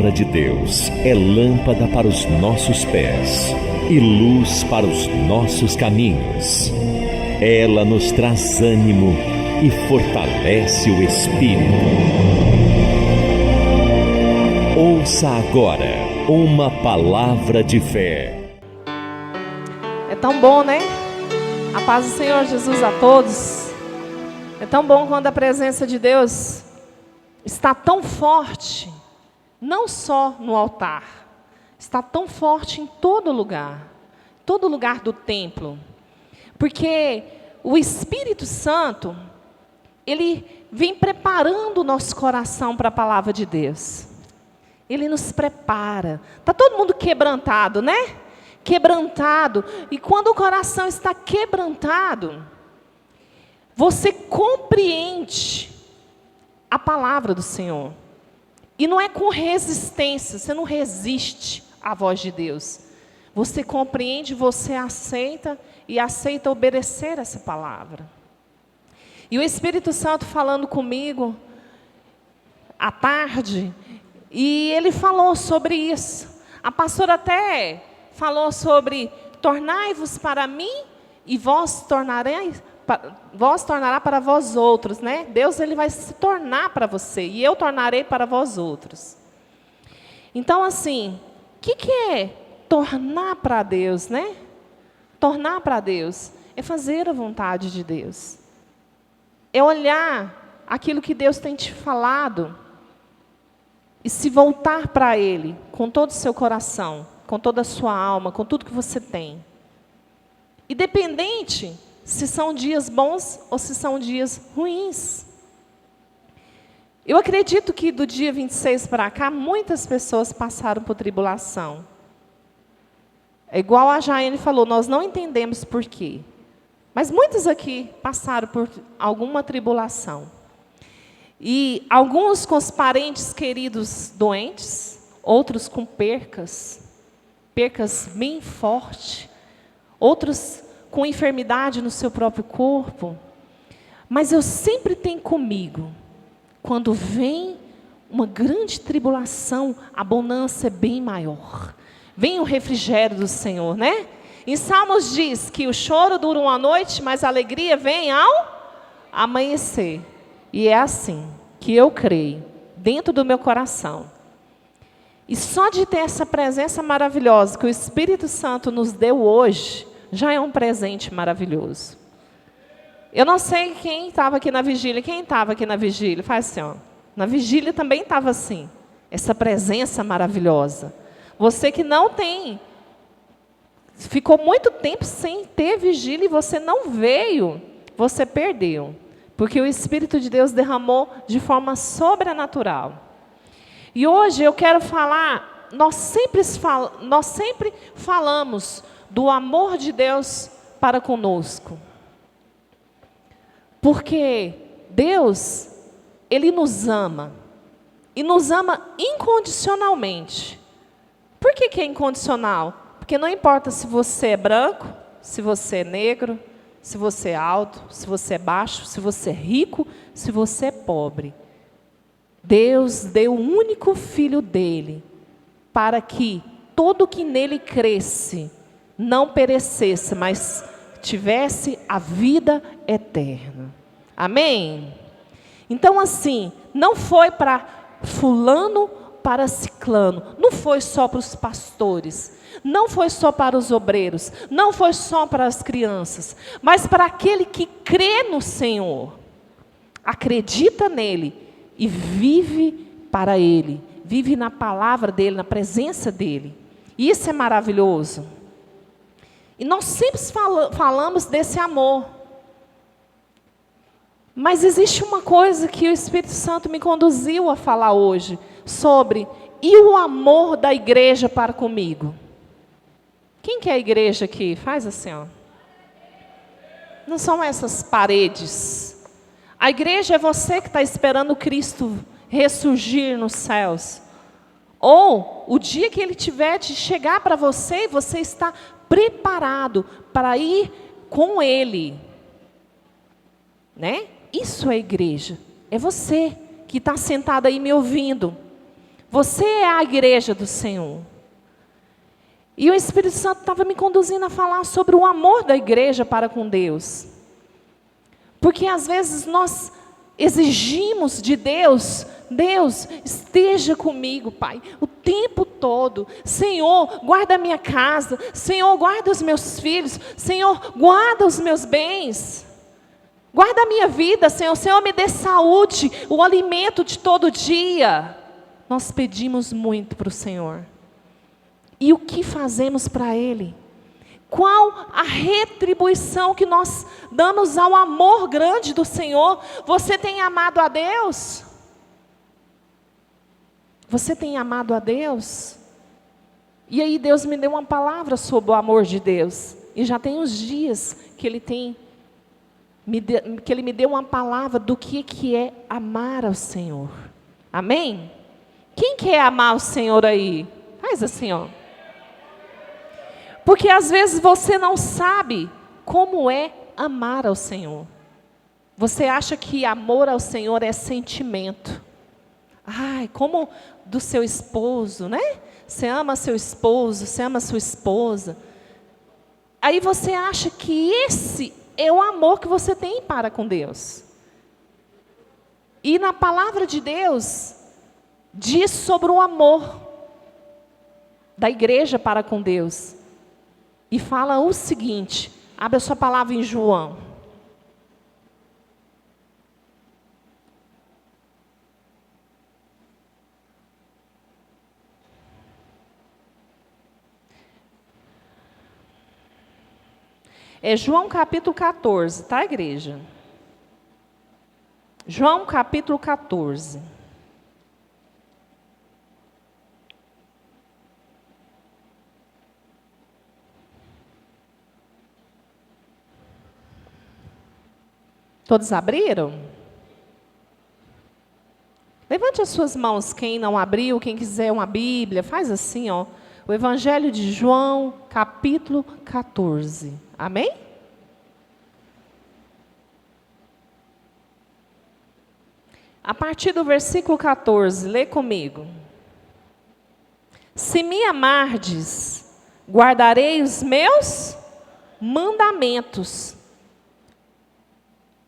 Palavra de Deus é lâmpada para os nossos pés e luz para os nossos caminhos. Ela nos traz ânimo e fortalece o espírito. Ouça agora uma palavra de fé. É tão bom, né? A paz do Senhor Jesus a todos. É tão bom quando a presença de Deus está tão forte, não só no altar, está tão forte em todo lugar do templo. Porque o Espírito Santo, ele vem preparando o nosso coração para a palavra de Deus. Ele nos prepara. Está todo mundo quebrantado, né? Quebrantado. E quando o coração está quebrantado, você compreende a palavra do Senhor. E não é com resistência, você não resiste à voz de Deus. Você compreende, você aceita e aceita obedecer essa palavra. E o Espírito Santo falando comigo à tarde, e ele falou sobre isso. A pastora até falou sobre tornai-vos para mim e vós tornará para vós outros, né? Deus, ele vai se tornar para você e eu tornarei para vós outros. Então, assim, o que é tornar para Deus, né? Tornar para Deus é fazer a vontade de Deus. É olhar aquilo que Deus tem te falado e se voltar para Ele com todo o seu coração, com toda a sua alma, com tudo que você tem. Independente se são dias bons ou se são dias ruins. Eu acredito que do dia 26 para cá, muitas pessoas passaram por tribulação. É igual a Jaiane falou, nós não entendemos por quê. Mas muitos aqui passaram por alguma tribulação. E alguns com os parentes queridos doentes, outros com percas bem fortes, outros com enfermidade no seu próprio corpo. Mas eu sempre tenho comigo, quando vem uma grande tribulação, a bonança é bem maior. Vem o refrigério do Senhor, né? Em Salmos diz que o choro dura uma noite, mas a alegria vem ao amanhecer. E é assim que eu creio, dentro do meu coração. E só de ter essa presença maravilhosa que o Espírito Santo nos deu hoje, já é um presente maravilhoso. Eu não sei quem estava aqui na vigília. Quem estava aqui na vigília? Faz assim, ó. Na vigília também estava assim. Essa presença maravilhosa. Você que não tem, ficou muito tempo sem ter vigília e você não veio, você perdeu. Porque o Espírito de Deus derramou de forma sobrenatural. E hoje eu quero falar, nós sempre falamos do amor de Deus para conosco. Porque Deus, Ele nos ama. E nos ama incondicionalmente. Por que é incondicional? Porque não importa se você é branco, se você é negro, se você é alto, se você é baixo, se você é rico, se você é pobre. Deus deu o único Filho dele para que todo que nele cresce não perecesse, mas tivesse a vida eterna. Amém? Então, assim, não foi para fulano, para ciclano, não foi só para os pastores, não foi só para os obreiros, não foi só para as crianças, mas para aquele que crê no Senhor, acredita nele e vive para ele, vive na palavra dele, na presença dele. Isso é maravilhoso. E nós sempre falamos desse amor. Mas existe uma coisa que o Espírito Santo me conduziu a falar hoje, sobre, e o amor da igreja para comigo? Quem que é a igreja aqui? Faz assim, ó. Não são essas paredes. A igreja é você que está esperando Cristo ressurgir nos céus. Ou, o dia que Ele tiver de chegar para você, você está preparado para ir com Ele. Né? Isso é igreja. É você que está sentado aí me ouvindo. Você é a igreja do Senhor. E o Espírito Santo estava me conduzindo a falar sobre o amor da igreja para com Deus. Porque às vezes nós exigimos de Deus, Deus, esteja comigo, Pai, o tempo todo. Senhor, guarda a minha casa. Senhor, guarda os meus filhos. Senhor, guarda os meus bens. Guarda a minha vida, Senhor. Senhor, me dê saúde, o alimento de todo dia. Nós pedimos muito para o Senhor. E o que fazemos para Ele? Qual a retribuição que nós damos ao amor grande do Senhor? Você tem amado a Deus? Você tem amado a Deus? E aí Deus me deu uma palavra sobre o amor de Deus. E já tem uns dias que Ele me deu uma palavra do que é amar ao Senhor. Amém? Quem quer amar o Senhor aí? Faz assim, ó. Porque às vezes você não sabe como é amar ao Senhor. Você acha que amor ao Senhor é sentimento. Ai, como do seu esposo, né? Você ama seu esposo, você ama sua esposa. Aí você acha que esse é o amor que você tem para com Deus. E na palavra de Deus, diz sobre o amor da igreja para com Deus. E fala o seguinte, abre a sua palavra em João. É João capítulo 14, tá, igreja? João capítulo 14. Todos abriram? Levante as suas mãos, quem não abriu, quem quiser uma Bíblia, faz assim, ó. O Evangelho de João, capítulo 14. Amém? A partir do versículo 14, lê comigo. Se me amardes, guardarei os meus mandamentos.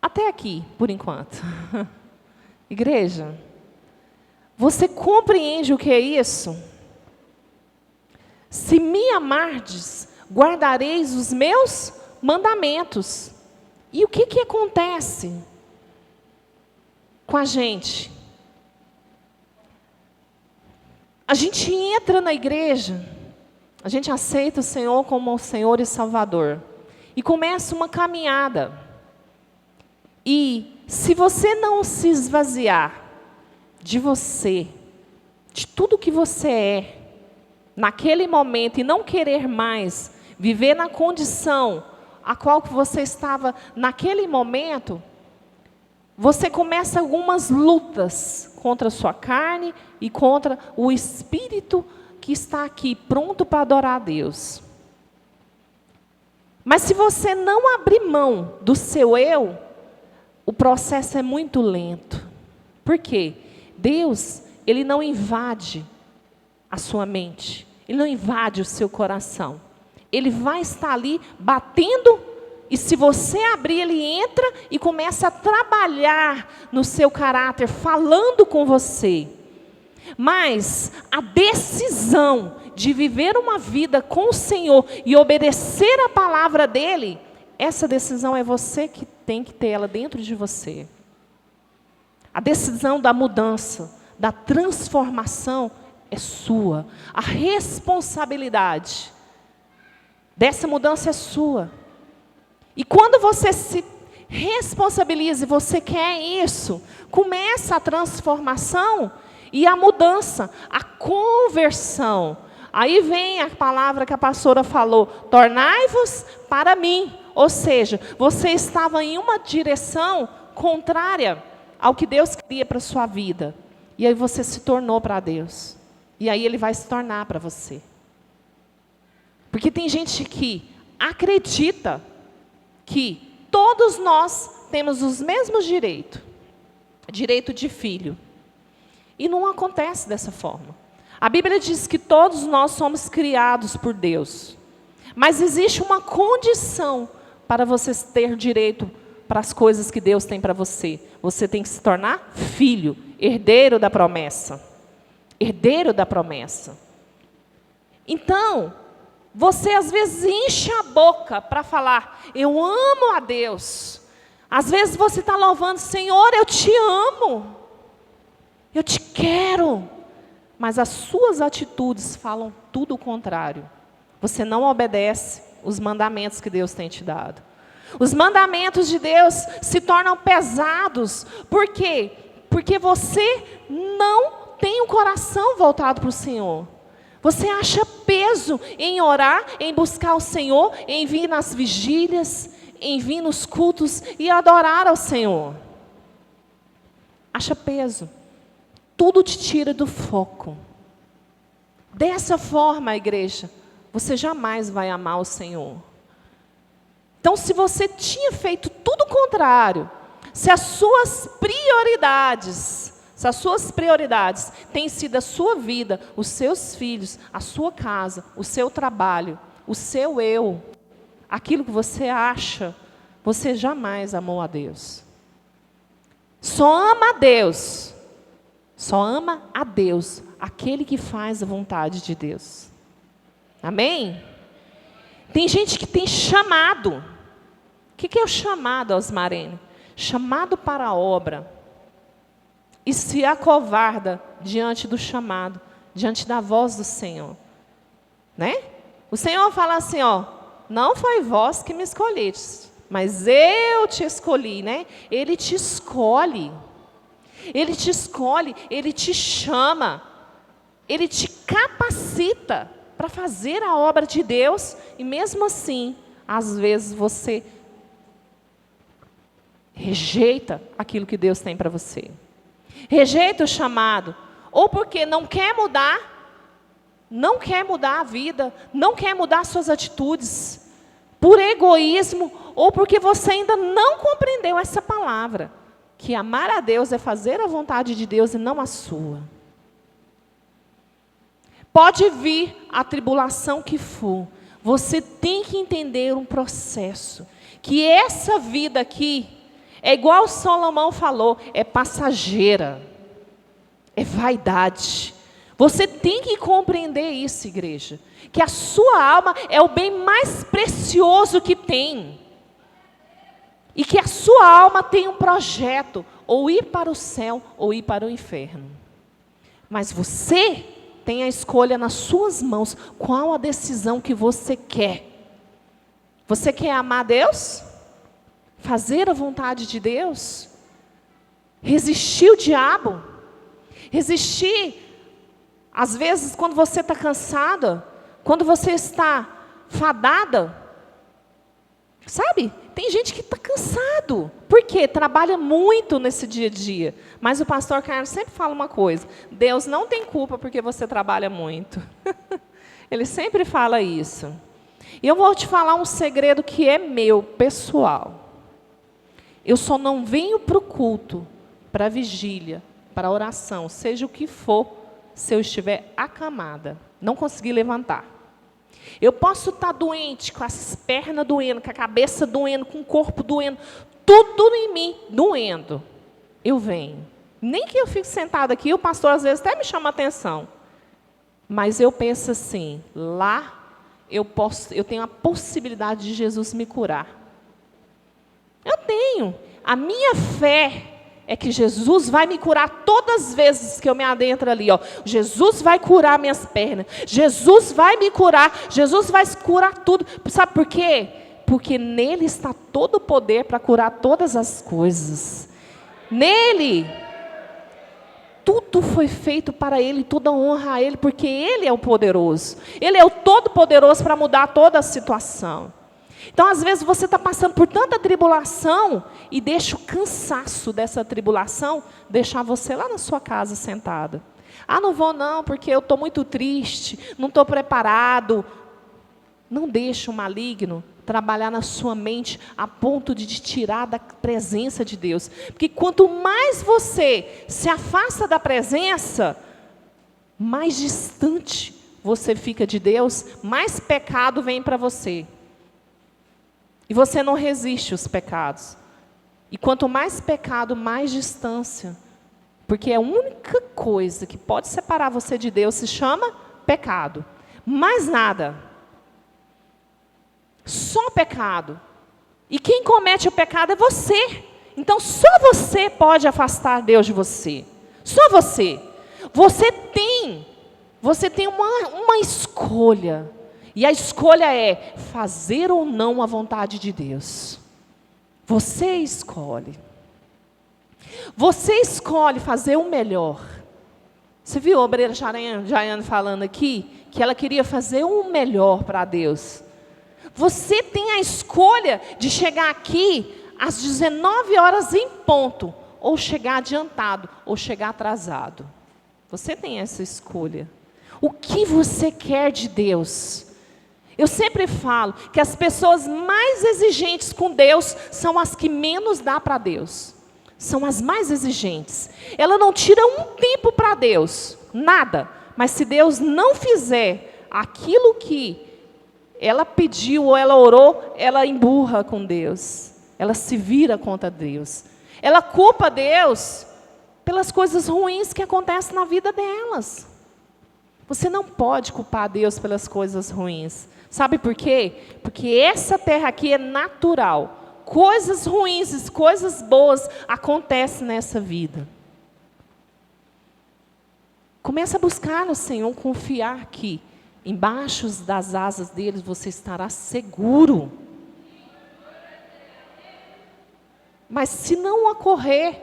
Até aqui, por enquanto. Igreja, você compreende o que é isso? Se me amardes, guardareis os meus mandamentos. E o que acontece com a gente? A gente entra na igreja, a gente aceita o Senhor como o Senhor e Salvador. E começa uma caminhada. E se você não se esvaziar de você, de tudo que você é, naquele momento, e não querer mais viver na condição a qual você estava naquele momento, você começa algumas lutas contra a sua carne e contra o espírito que está aqui, pronto para adorar a Deus. Mas se você não abrir mão do seu eu, o processo é muito lento. Por quê? Deus, Ele não invade a sua mente. Ele não invade o seu coração. Ele vai estar ali batendo, e se você abrir, Ele entra e começa a trabalhar no seu caráter, falando com você. Mas a decisão de viver uma vida com o Senhor e obedecer a palavra dEle, essa decisão é você que tem que ter ela dentro de você. A decisão da mudança, da transformação é sua. A responsabilidade dessa mudança é sua. E quando você se responsabiliza e você quer isso, começa a transformação e a mudança, a conversão. Aí vem a palavra que a pastora falou, tornai-vos para mim. Ou seja, você estava em uma direção contrária ao que Deus queria para a sua vida. E aí você se tornou para Deus. E aí Ele vai se tornar para você. Porque tem gente que acredita que todos nós temos os mesmos direitos. Direito de filho. E não acontece dessa forma. A Bíblia diz que todos nós somos criados por Deus. Mas existe uma condição para você ter direito para as coisas que Deus tem para você. Você tem que se tornar filho, herdeiro da promessa. Herdeiro da promessa. Então, você às vezes enche a boca para falar, eu amo a Deus. Às vezes você está louvando, Senhor, eu te amo. Eu te quero. Mas as suas atitudes falam tudo o contrário. Você não obedece os mandamentos que Deus tem te dado. Os mandamentos de Deus se tornam pesados. Por quê? Porque você não tem o coração voltado para o Senhor. Você acha peso em orar, em buscar o Senhor, em vir nas vigílias, em vir nos cultos e adorar ao Senhor. Acha peso. Tudo te tira do foco. Dessa forma, igreja, você jamais vai amar o Senhor. Então, se você tinha feito tudo o contrário, se as suas prioridades têm sido a sua vida, os seus filhos, a sua casa, o seu trabalho, o seu eu, aquilo que você acha, você jamais amou a Deus. Só ama a Deus, aquele que faz a vontade de Deus. Amém? Tem gente que tem chamado. O que é o chamado, Osmarene? Chamado para a obra. E se acovarda diante do chamado, diante da voz do Senhor. Né? O Senhor fala assim, ó, não foi vós que me escolhestes, mas eu te escolhi, né? Ele te escolhe. Ele te escolhe, Ele te chama, Ele te capacita para fazer a obra de Deus. E mesmo assim, às vezes você rejeita aquilo que Deus tem para você. Rejeita o chamado, ou porque não quer mudar a vida, não quer mudar suas atitudes, por egoísmo, ou porque você ainda não compreendeu essa palavra. Que amar a Deus é fazer a vontade de Deus e não a sua. Pode vir a tribulação que for, você tem que entender um processo. Que essa vida aqui, é igual Salomão falou, é passageira, é vaidade. Você tem que compreender isso, igreja. Que a sua alma é o bem mais precioso que tem. E que a sua alma tem um projeto, ou ir para o céu, ou ir para o inferno. Mas você tem a escolha nas suas mãos, qual a decisão que você quer. Você quer amar Deus? Fazer a vontade de Deus? Resistir o diabo? Resistir, às vezes, quando você está cansada, quando você está fadada, sabe? Tem gente que está cansado. Por quê? Trabalha muito nesse dia a dia. Mas o pastor Carlos sempre fala uma coisa. Deus não tem culpa porque você trabalha muito. Ele sempre fala isso. E eu vou te falar um segredo que é meu, pessoal. Eu só não venho para o culto, para a vigília, para a oração, seja o que for, se eu estiver acamada. Não consegui levantar. Eu posso estar doente, com as pernas doendo, com a cabeça doendo, com o corpo doendo, tudo em mim doendo. Eu venho. Nem que eu fique sentada aqui, o pastor às vezes até me chama a atenção. Mas eu penso assim, lá eu tenho a possibilidade de Jesus me curar. Eu tenho. A minha fé é que Jesus vai me curar todas as vezes que eu me adentro ali, ó. Jesus vai curar minhas pernas. Jesus vai me curar. Jesus vai curar tudo. Sabe por quê? Porque nele está todo o poder para curar todas as coisas. Nele, tudo foi feito para ele, toda honra a ele, porque ele é o poderoso. Ele é o todo-poderoso para mudar toda a situação. Então, às vezes, você está passando por tanta tribulação e deixa o cansaço dessa tribulação deixar você lá na sua casa sentada. Ah, não vou não, porque eu estou muito triste, não estou preparado. Não deixe o maligno trabalhar na sua mente a ponto de te tirar da presença de Deus. Porque quanto mais você se afasta da presença, mais distante você fica de Deus, mais pecado vem para você. E você não resiste aos pecados. E quanto mais pecado, mais distância. Porque a única coisa que pode separar você de Deus se chama pecado. Mais nada. Só pecado. E quem comete o pecado é você. Então só você pode afastar Deus de você. Só você. Você tem uma escolha. E a escolha é fazer ou não a vontade de Deus. Você escolhe. Você escolhe fazer o melhor. Você viu a obreira Jaiane falando aqui que ela queria fazer o melhor para Deus. Você tem a escolha de chegar aqui às 19 horas em ponto, ou chegar adiantado, ou chegar atrasado. Você tem essa escolha. O que você quer de Deus? Eu sempre falo que as pessoas mais exigentes com Deus são as que menos dá para Deus. São as mais exigentes. Ela não tira um tempo para Deus, nada. Mas se Deus não fizer aquilo que ela pediu ou ela orou, ela emburra com Deus. Ela se vira contra Deus. Ela culpa Deus pelas coisas ruins que acontecem na vida delas. Você não pode culpar Deus pelas coisas ruins. Sabe por quê? Porque essa terra aqui é natural. Coisas ruins e coisas boas acontecem nessa vida. Comece a buscar no Senhor, confiar que embaixo das asas deles você estará seguro. Mas se não ocorrer,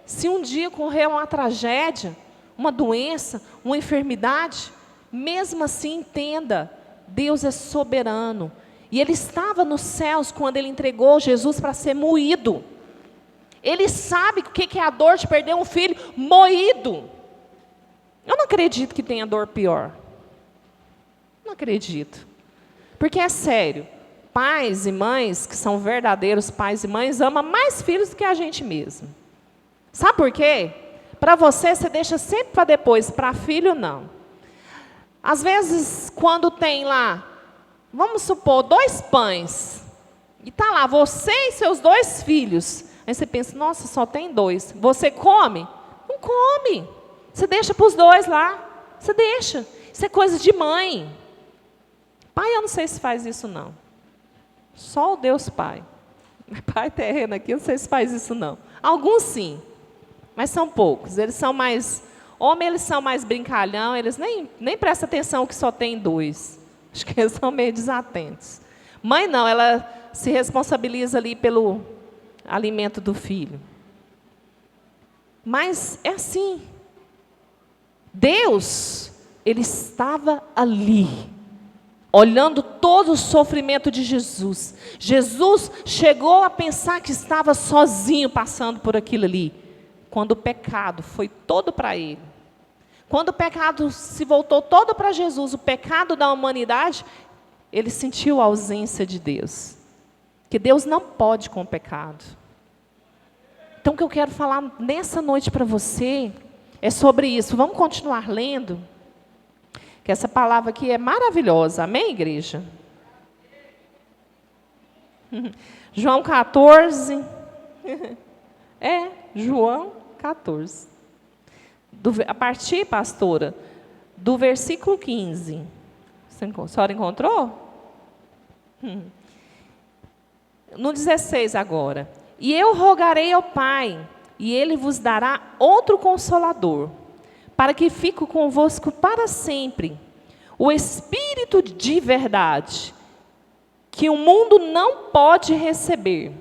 se um dia ocorrer uma tragédia, uma doença, uma enfermidade, mesmo assim entenda, Deus é soberano. E Ele estava nos céus quando Ele entregou Jesus para ser moído. Ele sabe o que é a dor de perder um filho moído. Eu não acredito que tenha dor pior. Não acredito. Porque é sério, pais e mães que são verdadeiros pais e mães amam mais filhos do que a gente mesmo. Sabe por quê? Para você deixa sempre para depois, para filho não. Às vezes, quando tem lá, vamos supor, 2 pães, e está lá você e seus 2 filhos, aí você pensa, nossa, só tem 2, você come? Não come, você deixa para os 2 lá, você deixa, isso é coisa de mãe. Pai, eu não sei se faz isso não, só o Deus Pai. Pai terreno aqui, eu não sei se faz isso não. Alguns sim, mas são poucos, eles são mais... Homens, eles são mais brincalhão, eles nem prestam atenção que só tem 2. Acho que eles são meio desatentos. Mãe não, ela se responsabiliza ali pelo alimento do filho. Mas é assim. Deus, Ele estava ali, olhando todo o sofrimento de Jesus. Jesus chegou a pensar que estava sozinho passando por aquilo ali, quando o pecado foi todo para Ele. Quando o pecado se voltou todo para Jesus, o pecado da humanidade, Ele sentiu a ausência de Deus. Que Deus não pode com o pecado. Então, o que eu quero falar nessa noite para você é sobre isso. Vamos continuar lendo? Que essa palavra aqui é maravilhosa. Amém, igreja? João 14. João 14. A partir, pastora, do versículo 15. A senhora encontrou? No 16 agora. E eu rogarei ao Pai, e Ele vos dará outro Consolador, para que fique convosco para sempre, o Espírito de verdade, que o mundo não pode receber,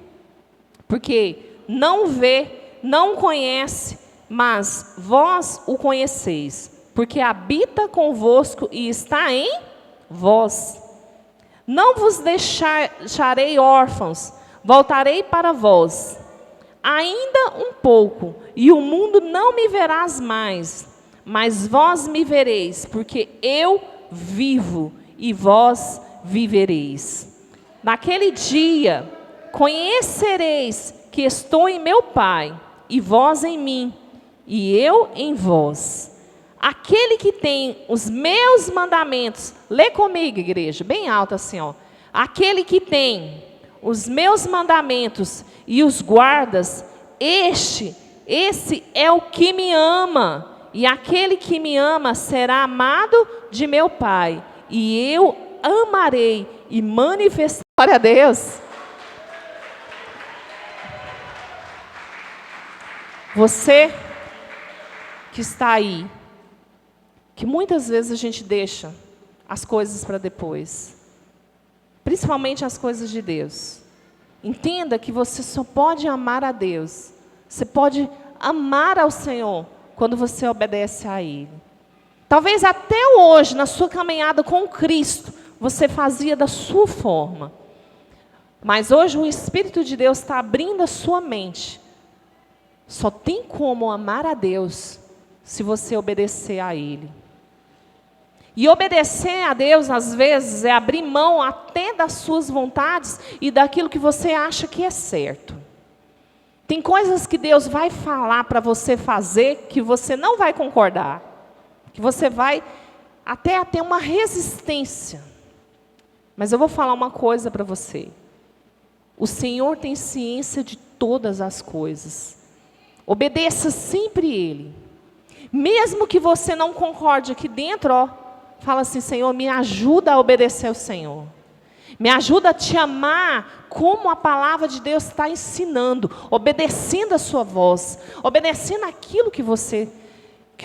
porque não vê, não conhece, mas vós o conheceis, porque habita convosco e está em vós. Não vos deixarei órfãos, voltarei para vós. Ainda um pouco, e o mundo não me verás mais, mas vós me vereis, porque eu vivo e vós vivereis. Naquele dia, conhecereis que estou em meu Pai, e vós em mim, e eu em vós. Aquele que tem os meus mandamentos, lê comigo, igreja, bem alto assim, ó. Aquele que tem os meus mandamentos e os guardas, esse é o que me ama, e aquele que me ama será amado de meu Pai, e eu amarei e manifestarei. Glória a Deus. Você que está aí, que muitas vezes a gente deixa as coisas para depois, principalmente as coisas de Deus. Entenda que você só pode amar a Deus, você pode amar ao Senhor quando você obedece a Ele. Talvez até hoje, na sua caminhada com Cristo, você fazia da sua forma. Mas hoje o Espírito de Deus está abrindo a sua mente. Só tem como amar a Deus se você obedecer a Ele. E obedecer a Deus, às vezes, é abrir mão até das suas vontades e daquilo que você acha que é certo. Tem coisas que Deus vai falar para você fazer que você não vai concordar. Que você vai até ter uma resistência. Mas eu vou falar uma coisa para você. O Senhor tem ciência de todas as coisas. Obedeça sempre Ele. Mesmo que você não concorde aqui dentro, ó, fala assim, Senhor, me ajuda a obedecer ao Senhor. Me ajuda a te amar como a palavra de Deus está ensinando, obedecendo a sua voz, obedecendo aquilo que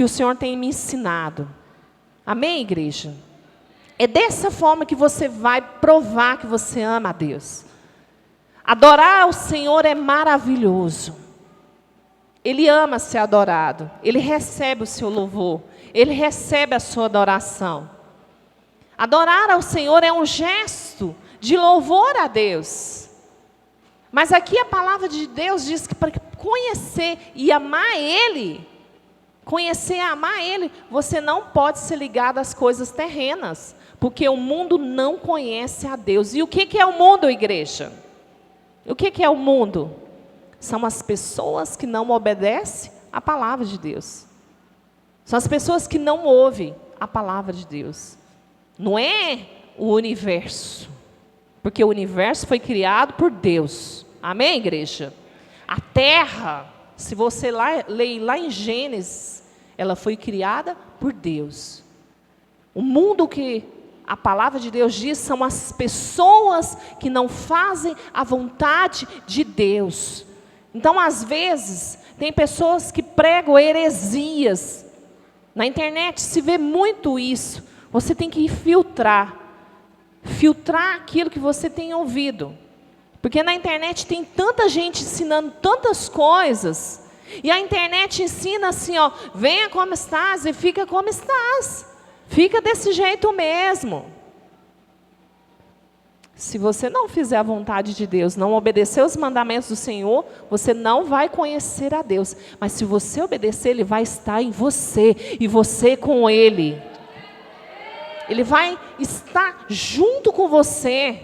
o Senhor tem me ensinado. Amém, igreja? É dessa forma que você vai provar que você ama a Deus. Adorar ao Senhor é maravilhoso. Ele ama ser adorado. Ele recebe o seu louvor. Ele recebe a sua adoração. Adorar ao Senhor é um gesto de louvor a Deus. Mas aqui a palavra de Deus diz que para conhecer e amar Ele, conhecer e amar Ele, você não pode ser ligado às coisas terrenas. Porque o mundo não conhece a Deus. E o que é o mundo, igreja? O que é o mundo? São as pessoas que não obedecem à palavra de Deus. São as pessoas que não ouvem a palavra de Deus. Não é o universo. Porque o universo foi criado por Deus. Amém, igreja? A terra, se você ler lá em Gênesis, ela foi criada por Deus. O mundo que a palavra de Deus diz são as pessoas que não fazem a vontade de Deus. Então, às vezes, tem pessoas que pregam heresias. Na internet se vê muito isso. Você tem que filtrar. Filtrar aquilo que você tem ouvido. Porque na internet tem tanta gente ensinando tantas coisas. E a internet ensina assim, ó, venha como estás e fica como estás. Fica desse jeito mesmo. Se você não fizer a vontade de Deus, não obedecer os mandamentos do Senhor, você não vai conhecer a Deus. Mas se você obedecer, Ele vai estar em você e você com Ele. Ele vai estar junto com você.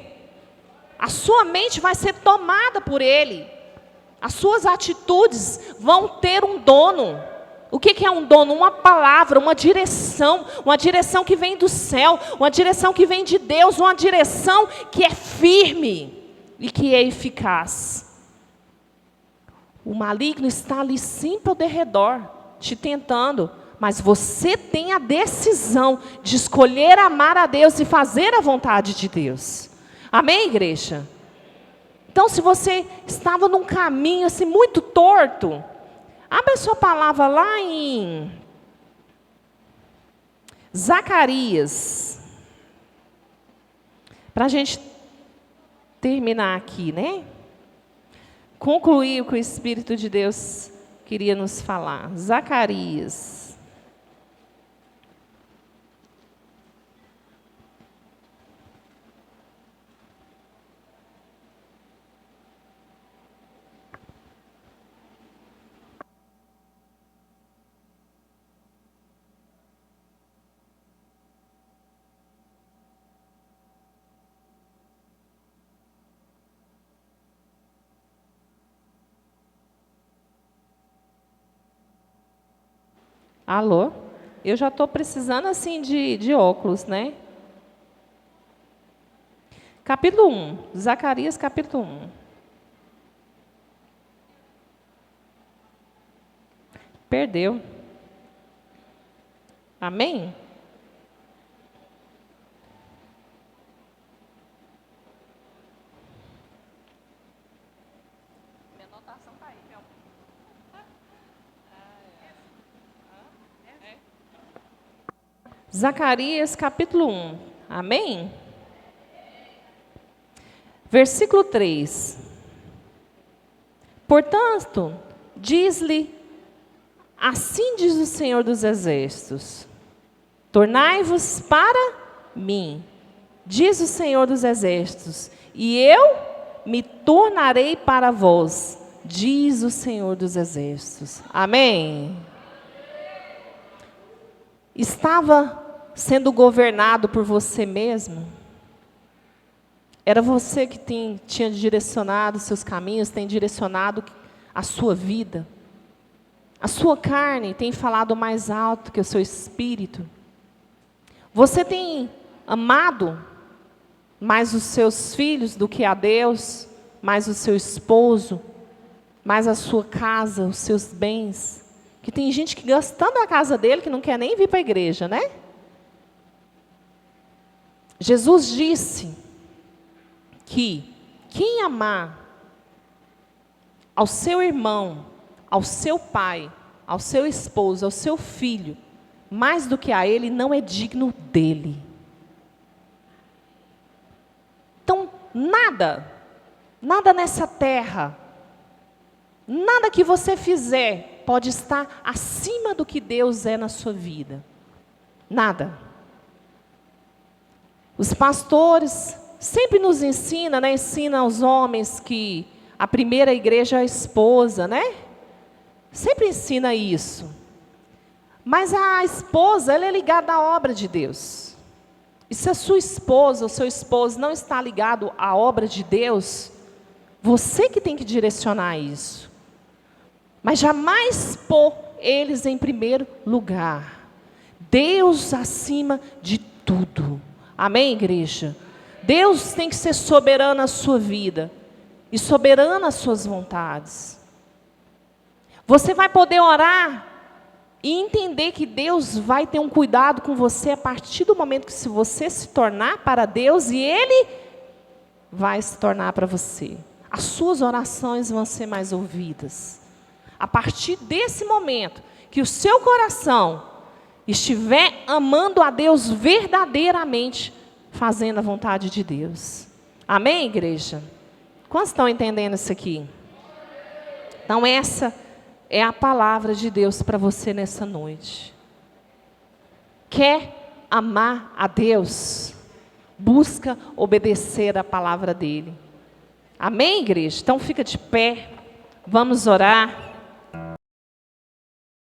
A sua mente vai ser tomada por Ele. As suas atitudes vão ter um dono. O que é um dono? Uma palavra, uma direção que vem do céu, uma direção que vem de Deus, uma direção que é firme e que é eficaz. O maligno está ali sempre ao derredor, te tentando, mas você tem a decisão de escolher amar a Deus e fazer a vontade de Deus. Amém, igreja? Então, se você estava num caminho assim muito torto, abre a sua palavra lá em Zacarias, para a gente terminar aqui, né? Concluir o que o Espírito de Deus queria nos falar. Zacarias. Alô? Eu já estou precisando assim de óculos, né? Capítulo 1, Zacarias capítulo 1. Perdeu. Amém? Minha anotação está aí, meu. Zacarias capítulo 1. Amém? Versículo 3. Portanto, diz-lhe, assim diz o Senhor dos Exércitos: tornai-vos para mim, diz o Senhor dos Exércitos, e eu me tornarei para vós, diz o Senhor dos Exércitos. Amém? Estava sendo governado por você mesmo? Era você que tinha direcionado seus caminhos, tem direcionado a sua vida? A sua carne tem falado mais alto que o seu espírito? Você tem amado mais os seus filhos do que a Deus, mais o seu esposo, mais a sua casa, os seus bens? Que tem gente que gastando a casa dele que não quer nem vir para a igreja, né? Jesus disse que quem amar ao seu irmão, ao seu pai, ao seu esposo, ao seu filho, mais do que a ele, não é digno dele. Então, nada nessa terra, nada que você fizer pode estar acima do que Deus é na sua vida. Nada. Os pastores sempre nos ensinam, né? Ensinam aos homens que a primeira igreja é a esposa, né? Sempre ensina isso. Mas a esposa, ela é ligada à obra de Deus. E se a sua esposa ou seu esposo não está ligado à obra de Deus, você que tem que direcionar isso. Mas jamais pôr eles em primeiro lugar. Deus acima de tudo. Amém, igreja? Deus tem que ser soberano na sua vida e soberano nas suas vontades. Você vai poder orar e entender que Deus vai ter um cuidado com você a partir do momento que se você se tornar para Deus e Ele vai se tornar para você. As suas orações vão ser mais ouvidas. A partir desse momento que o seu coração estiver amando a Deus verdadeiramente, fazendo a vontade de Deus. Amém, igreja? Quantos estão entendendo isso aqui? Então essa é a palavra de Deus para você nessa noite. Quer amar a Deus? Busca obedecer a palavra dele. Amém, igreja? Então fica de pé, vamos orar.